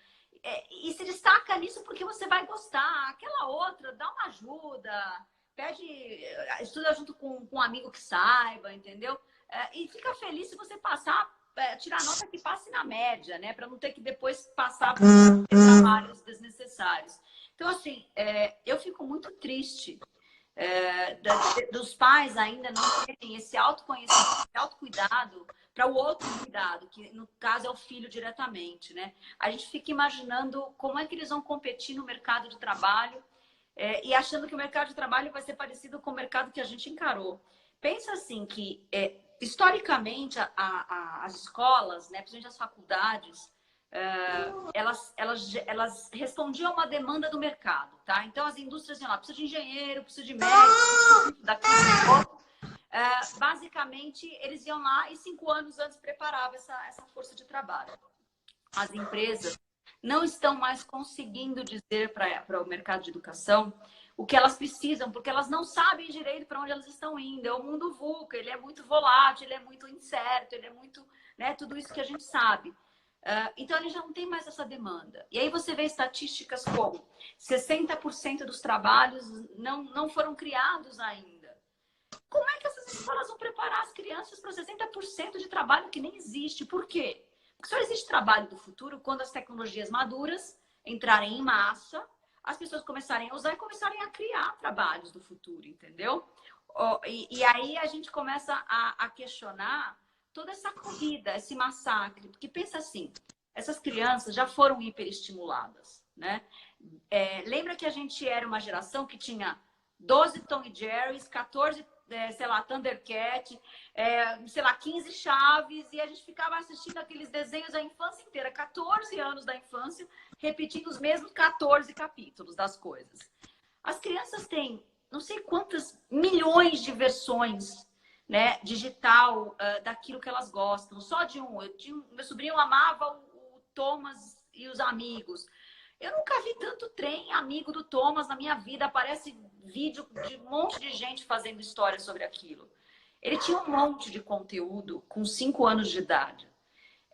E se destaca nisso porque você vai gostar. Aquela outra, dá uma ajuda. Pede, estuda junto com um amigo que saiba, entendeu? E fica feliz se você passar, tirar nota que passe na média, né? Para não ter que depois passar por trabalhos desnecessários. Então, assim, eu fico muito triste dos pais ainda não terem esse autoconhecimento, esse autocuidado para o outro cuidado, que no caso é o filho diretamente, né? A gente fica imaginando como é que eles vão competir no mercado de trabalho. E achando que o mercado de trabalho vai ser parecido com o mercado que a gente encarou. Pensa assim que, historicamente, as escolas, né, principalmente as faculdades, elas respondiam a uma demanda do mercado, tá? Então, as indústrias iam lá, precisa de engenheiro, precisa de médico, daquilo, basicamente, eles iam lá e 5 anos antes preparavam essa força de trabalho. As empresas não estão mais conseguindo dizer para o mercado de educação o que elas precisam, porque elas não sabem direito para onde elas estão indo. É o mundo VUCA, ele é muito volátil, ele é muito incerto, ele é muito, né, tudo isso que a gente sabe. Então, ele já não tem mais essa demanda. E aí você vê estatísticas como 60% dos trabalhos não foram criados ainda. Como é que essas escolas vão preparar as crianças para 60% de trabalho que nem existe? Por quê? Porque só existe trabalho do futuro quando as tecnologias maduras entrarem em massa, as pessoas começarem a usar e começarem a criar trabalhos do futuro, entendeu? E aí a gente começa a questionar toda essa corrida, esse massacre. Porque pensa assim, essas crianças já foram hiperestimuladas, né? Lembra que a gente era uma geração que tinha 12 Tom e Jerrys, 14 sei lá, Thundercat, sei lá, 15 Chaves, e a gente ficava assistindo aqueles desenhos a infância inteira, 14 anos da infância, repetindo os mesmos 14 capítulos das coisas. As crianças têm não sei quantas milhões de versões, né, digital, daquilo que elas gostam. Só de um. Meu sobrinho amava o Thomas e os amigos. Eu nunca vi tanto trem amigo do Thomas na minha vida. Aparece vídeo de um monte de gente fazendo história sobre aquilo. Ele tinha um monte de conteúdo com 5 anos de idade.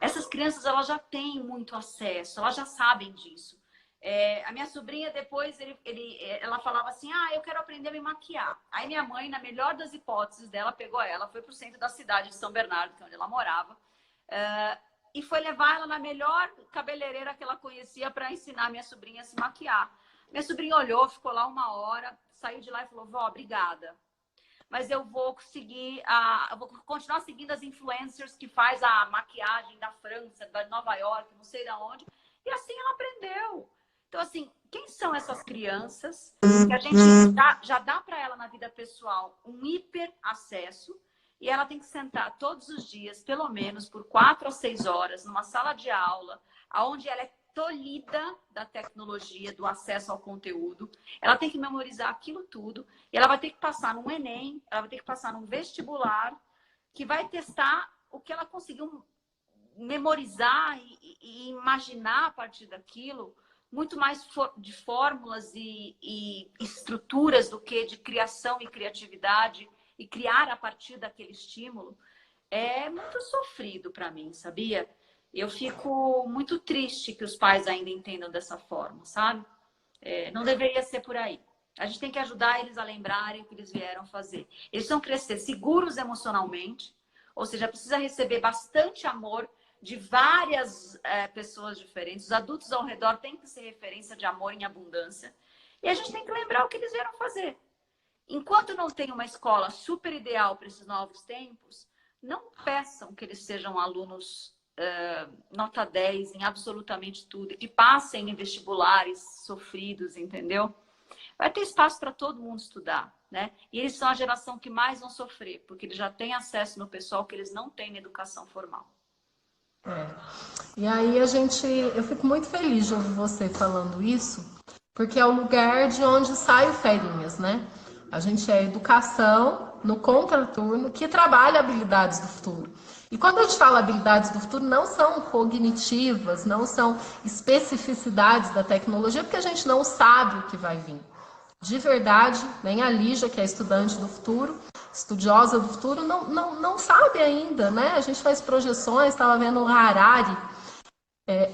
Essas crianças, elas já têm muito acesso, elas já sabem disso. A minha sobrinha, depois, ela falava assim, eu quero aprender a me maquiar. Aí minha mãe, na melhor das hipóteses dela, pegou ela, foi para o centro da cidade de São Bernardo, que é onde ela morava, e foi levar ela na melhor cabeleireira que ela conhecia para ensinar minha sobrinha a se maquiar. Minha sobrinha olhou, ficou lá 1 hora, saiu de lá e falou, vó, obrigada. Mas eu vou continuar seguindo as influencers que faz a maquiagem da França, da Nova York, não sei de onde. E assim ela aprendeu. Então, assim, quem são essas crianças que a gente já dá para ela na vida pessoal um hiper acesso e ela tem que sentar todos os dias, pelo menos por 4 a 6 horas, numa sala de aula, onde ela é tolhida da tecnologia, do acesso ao conteúdo. Ela tem que memorizar aquilo tudo. E ela vai ter que passar num Enem, ela vai ter que passar num vestibular, que vai testar o que ela conseguiu memorizar e imaginar a partir daquilo, muito mais de fórmulas e estruturas do que de criação e criatividade, e criar a partir daquele estímulo. É muito sofrido para mim, sabia? Eu fico muito triste que os pais ainda entendam dessa forma, sabe? Não deveria ser por aí. A gente tem que ajudar eles a lembrarem o que eles vieram fazer. Eles vão crescer seguros emocionalmente, ou seja, precisa receber bastante amor de várias pessoas diferentes. Os adultos ao redor têm que ser referência de amor em abundância. E a gente tem que lembrar o que eles vieram fazer. Enquanto não tem uma escola super ideal para esses novos tempos, não peçam que eles sejam alunos nota 10 em absolutamente tudo, que passem em vestibulares sofridos, entendeu? Vai ter espaço para todo mundo estudar, né? E eles são a geração que mais vão sofrer, porque eles já têm acesso no pessoal que eles não têm na educação formal. E aí eu fico muito feliz de ouvir você falando isso, porque é o lugar de onde sai o Ferinhas, né? A gente é educação no contraturno que trabalha habilidades do futuro. E quando eu te falo habilidades do futuro, não são cognitivas, não são especificidades da tecnologia, porque a gente não sabe o que vai vir. De verdade, nem a Lígia, que é estudante do futuro, estudiosa do futuro, não sabe ainda, né? A gente faz projeções, estava vendo o Harari,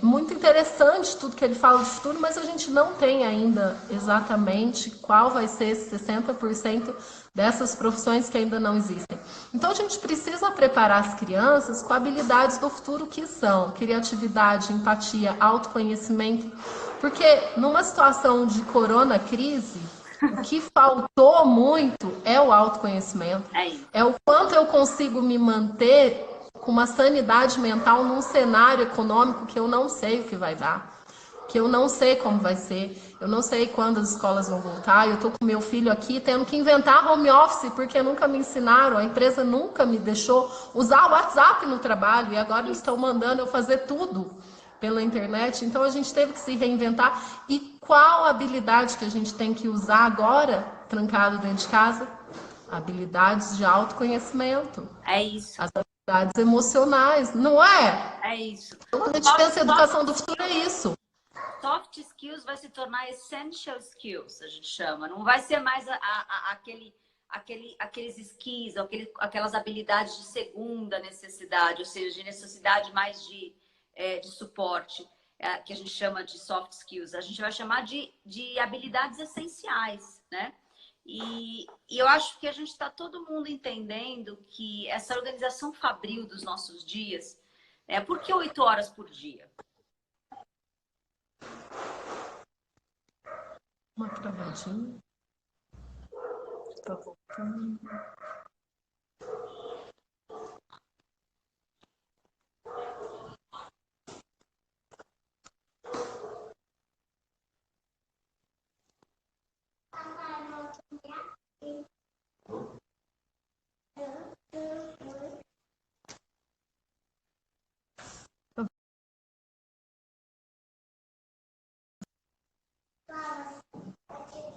muito interessante tudo que ele fala de futuro, mas a gente não tem ainda exatamente qual vai ser esse 60% dessas profissões que ainda não existem. Então a gente precisa preparar as crianças com habilidades do futuro que são criatividade, empatia, autoconhecimento, porque numa situação de corona crise, o que faltou muito é o autoconhecimento, é o quanto eu consigo me manter com uma sanidade mental num cenário econômico que eu não sei o que vai dar, que eu não sei como vai ser, eu não sei quando as escolas vão voltar, eu tô com meu filho aqui tendo que inventar home office, porque nunca me ensinaram, a empresa nunca me deixou usar o WhatsApp no trabalho, e agora eles estão mandando eu fazer tudo pela internet, então a gente teve que se reinventar. E qual habilidade que a gente tem que usar agora, trancado dentro de casa? Habilidades de autoconhecimento. É isso. As habilidades emocionais, não é? É isso. Quando a gente pensa em educação do futuro, é isso. Soft skills vai se tornar essential skills, a gente chama. Não vai ser mais aqueles skills, aquelas habilidades de segunda necessidade, ou seja, de necessidade mais de suporte, que a gente chama de soft skills. A gente vai chamar de habilidades essenciais, né? E eu acho que a gente está todo mundo entendendo que essa organização fabril dos nossos dias, por que 8 horas por dia? Uma travadinha. Tá voltando.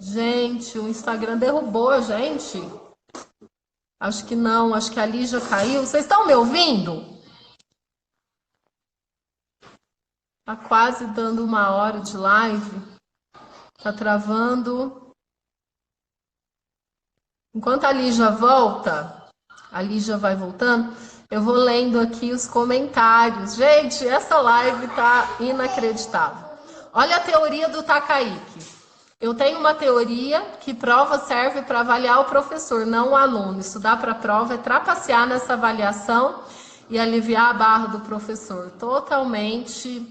Gente, o Instagram derrubou a gente. Acho que não, acho que a Lígia caiu. Vocês estão me ouvindo? Tá quase dando 1 hora de live. Tá travando. Enquanto a Lígia volta, a Lígia vai voltando, eu vou lendo aqui os comentários. Gente, essa live tá inacreditável. Olha a teoria do Takayuki. Eu tenho uma teoria que prova serve para avaliar o professor, não o aluno. Estudar para a prova é trapacear nessa avaliação e aliviar a barra do professor. Totalmente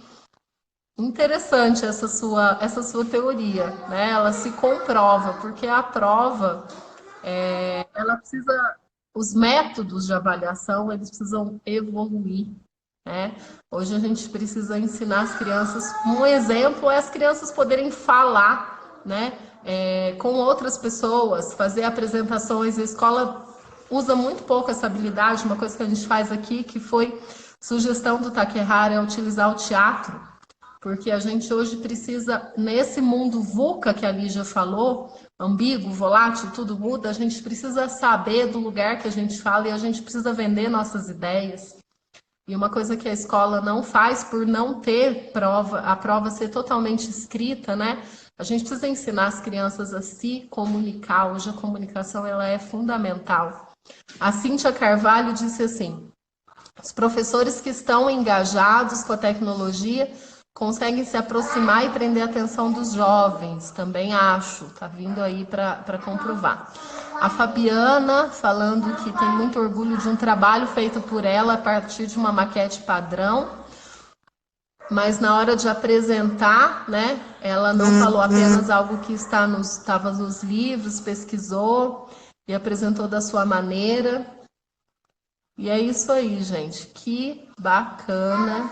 interessante essa sua teoria, né? Ela se comprova, porque a prova, ela precisa, os métodos de avaliação, eles precisam evoluir, né? Hoje a gente precisa ensinar as crianças, um exemplo é as crianças poderem falar, né, com outras pessoas, fazer apresentações. A escola usa muito pouco essa habilidade. Uma coisa que a gente faz aqui, que foi sugestão do Takehara, é utilizar o teatro porque a gente hoje precisa, nesse mundo VUCA que a Lígia falou, ambíguo, volátil, tudo muda, a gente precisa saber do lugar que a gente fala e a gente precisa vender nossas ideias. E uma coisa que a escola não faz por não ter prova, a prova ser totalmente escrita, né? A gente precisa ensinar as crianças a se comunicar. Hoje a comunicação ela é fundamental. A Cíntia Carvalho disse assim: os professores que estão engajados com a tecnologia conseguem se aproximar e prender a atenção dos jovens. Também acho, tá vindo aí para comprovar. A Fabiana falando que tem muito orgulho de um trabalho feito por ela a partir de uma maquete padrão, mas na hora de apresentar, né, ela não falou apenas algo que estava nos livros, pesquisou e apresentou da sua maneira. E é isso aí, gente. Que bacana.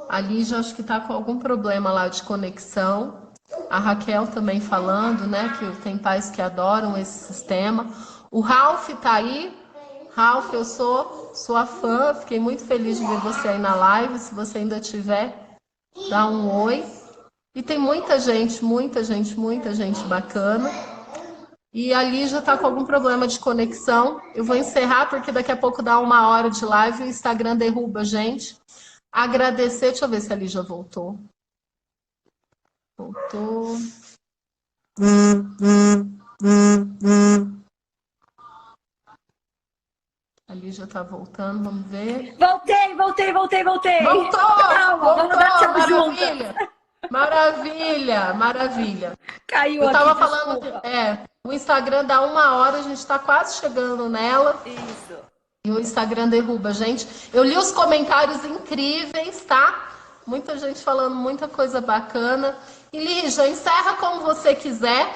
A Lígia acho que está com algum problema lá de conexão. A Raquel também falando, né, que tem pais que adoram esse sistema. O Ralph tá aí. Ralph, eu sou sua fã. Fiquei muito feliz de ver você aí na live. Se você ainda tiver, dá um oi. E tem muita gente bacana. E a Lígia tá com algum problema de conexão. Eu vou encerrar porque daqui a pouco dá 1 hora de live e o Instagram derruba a gente. Agradecer, deixa eu ver se a Lígia voltou. Voltou. A Lígia tá voltando, vamos ver. Voltei! Voltou! Calma, vamos dar tchau Maravilha! Maravilha! Caiu Eu tava aqui, falando, o Instagram dá 1 hora, a gente tá quase chegando nela. Isso. E o Instagram derruba a gente. Eu li os comentários incríveis, tá? Muita gente falando muita coisa bacana. E Lígia, encerra como você quiser.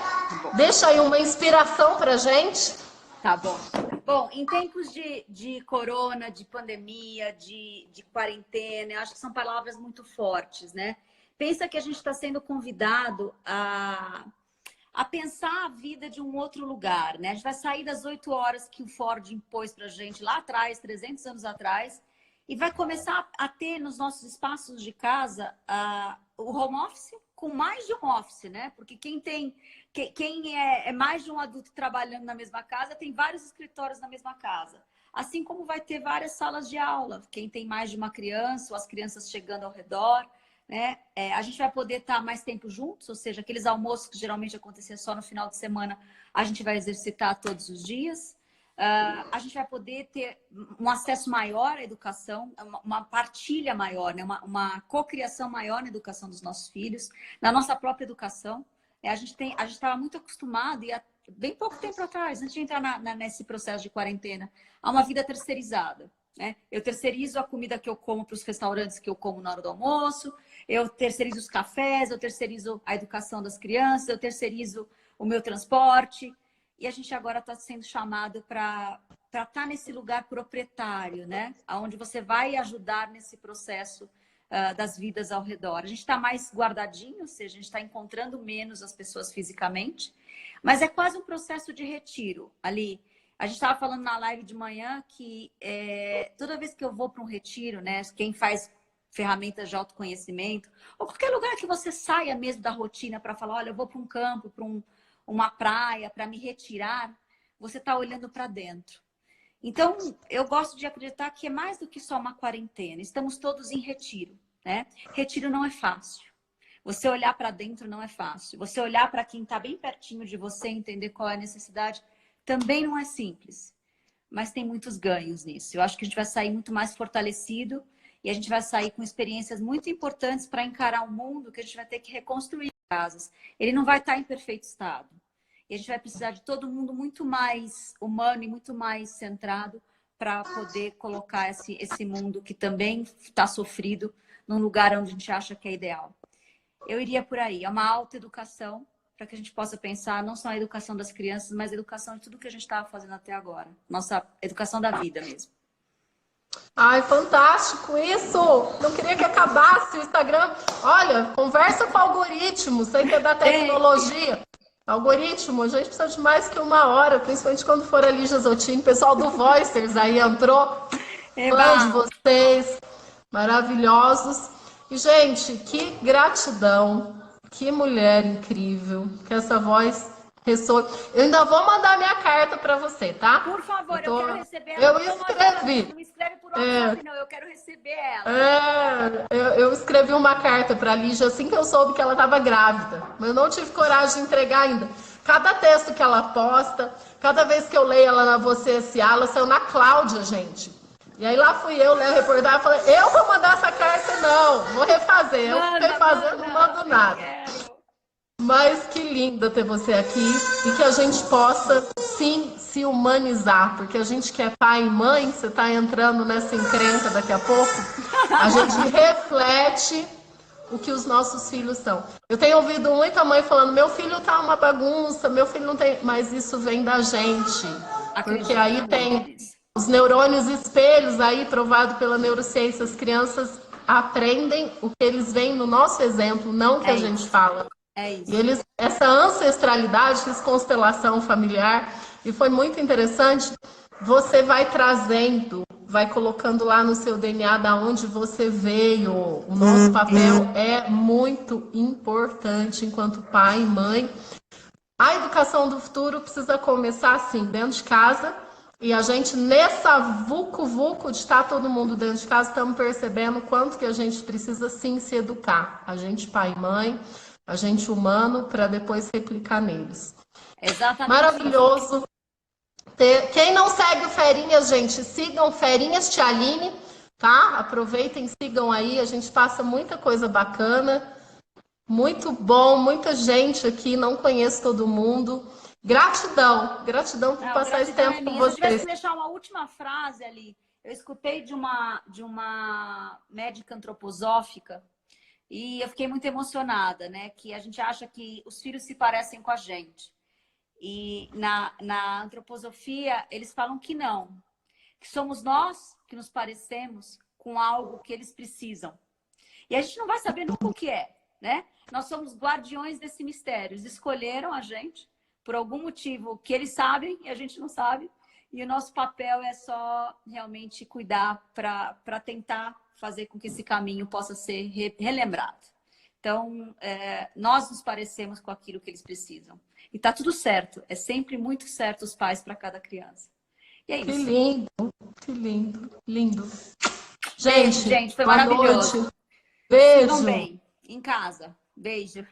Deixa aí uma inspiração pra gente. Tá bom. Bom, em tempos de corona, de pandemia, de quarentena, eu acho que são palavras muito fortes, né? Pensa que a gente está sendo convidado a pensar a vida de um outro lugar, né? A gente vai sair das 8 horas que o Ford impôs pra gente lá atrás, 300 anos atrás, e vai começar a ter nos nossos espaços de casa o home office com mais de um office, né? Porque quem é mais de um adulto trabalhando na mesma casa tem vários escritórios na mesma casa. Assim como vai ter várias salas de aula. Quem tem mais de uma criança ou as crianças chegando ao redor, né? A gente vai poder estar mais tempo juntos, ou seja, aqueles almoços que geralmente acontecia só no final de semana, a gente vai exercitar todos os dias. A gente vai poder ter um acesso maior à educação, uma partilha maior, né? uma cocriação maior na educação dos nossos filhos, na nossa própria educação. A gente estava muito acostumado, e há bem pouco tempo atrás, antes de entrar nesse processo de quarentena, a uma vida terceirizada. Né? Eu terceirizo a comida que eu como para os restaurantes que eu como na hora do almoço, eu terceirizo os cafés, eu terceirizo a educação das crianças, eu terceirizo o meu transporte. E a gente agora está sendo chamado para estar nesse lugar proprietário, né? Onde você vai ajudar nesse processo das vidas ao redor. A gente está mais guardadinho, ou seja, a gente está encontrando menos as pessoas fisicamente, mas é quase um processo de retiro ali. A gente estava falando na live de manhã que toda vez que eu vou para um retiro, né? Quem faz ferramentas de autoconhecimento, ou qualquer lugar que você saia mesmo da rotina para falar, olha, eu vou para um campo, para uma praia, para me retirar, você está olhando para dentro. Então, eu gosto de acreditar que é mais do que só uma quarentena. Estamos todos em retiro, né? Retiro não é fácil. Você olhar para dentro não é fácil. Você olhar para quem está bem pertinho de você, entender qual é a necessidade, também não é simples. Mas tem muitos ganhos nisso. Eu acho que a gente vai sair muito mais fortalecido e a gente vai sair com experiências muito importantes para encarar um mundo que a gente vai ter que reconstruir casas. Ele não vai estar em perfeito estado. E a gente vai precisar de todo mundo muito mais humano e muito mais centrado para poder colocar esse mundo que também está sofrido num lugar onde a gente acha que é ideal. Eu iria por aí. É uma autoeducação para que a gente possa pensar não só a educação das crianças, mas a educação de tudo que a gente estava fazendo até agora. Nossa educação da vida mesmo. Ai, fantástico isso! Não queria que acabasse o Instagram. Olha, conversa com o algoritmo, sei que é da tecnologia. Algoritmo, a gente precisa de mais que 1 hora, principalmente quando for a Lígia Zottini. O pessoal do Voicers aí entrou. Fã de vocês, maravilhosos. E, gente, que gratidão, que mulher incrível, que essa voz ressoa. Eu ainda vou mandar minha carta para você, tá? Por favor, eu quero receber ela. Eu Não no WhatsApp, escrevi. não me escreve por WhatsApp, não. Eu quero receber ela. Eu escrevi uma carta para a Lígia assim que eu soube que ela estava grávida, mas eu não tive coragem de entregar ainda. Cada texto que ela posta, cada vez que eu leio ela na Você S.A., ela saiu na Cláudia, gente. E aí lá fui eu ler a reportagem e falei, eu vou mandar essa carta não, vou refazer. Eu refazer, não mando nada. Mas que linda ter você aqui e que a gente possa, sim, se humanizar, porque a gente que é pai e mãe, você está entrando nessa encrenca daqui a pouco, a gente reflete o que os nossos filhos são. Eu tenho ouvido muita mãe falando, meu filho tá uma bagunça, meu filho não tem... Mas isso vem da gente, porque aí tem os neurônios espelhos aí, provado pela neurociência, as crianças aprendem o que eles veem no nosso exemplo, não o que a gente fala. É isso. E eles, essa ancestralidade, fiz constelação familiar, e foi muito interessante. Você vai trazendo, vai colocando lá no seu DNA da onde você veio. O nosso papel é muito importante enquanto pai e mãe. A educação do futuro precisa começar assim, dentro de casa. E a gente, nessa vucu-vucu de estar todo mundo dentro de casa, estamos percebendo o quanto que a gente precisa sim se educar. A gente, pai e mãe, a gente humano, para depois replicar neles. Exatamente. Maravilhoso. Quem não segue o Ferinhas, gente, sigam Ferinhas Tialine, tá? Aproveitem, sigam aí, a gente passa muita coisa bacana. Muito bom, muita gente aqui, não conheço todo mundo. Gratidão, gratidão por passar esse tempo com vocês. Se eu tivesse que deixar uma última frase ali, eu escutei de uma médica antroposófica e eu fiquei muito emocionada, né? Que a gente acha que os filhos se parecem com a gente. E na antroposofia, eles falam que não. Que somos nós que nos parecemos com algo que eles precisam. E a gente não vai saber nunca o que é, né? Nós somos guardiões desse mistério. Eles escolheram a gente por algum motivo que eles sabem e a gente não sabe. E o nosso papel é só realmente cuidar para tentar fazer com que esse caminho possa ser relembrado. Então, nós nos parecemos com aquilo que eles precisam. E tá tudo certo. É sempre muito certo os pais para cada criança. E é isso. Que lindo, que lindo, lindo. Gente, foi maravilhoso. Noite. Beijo. Sigam bem, em casa. Beijo.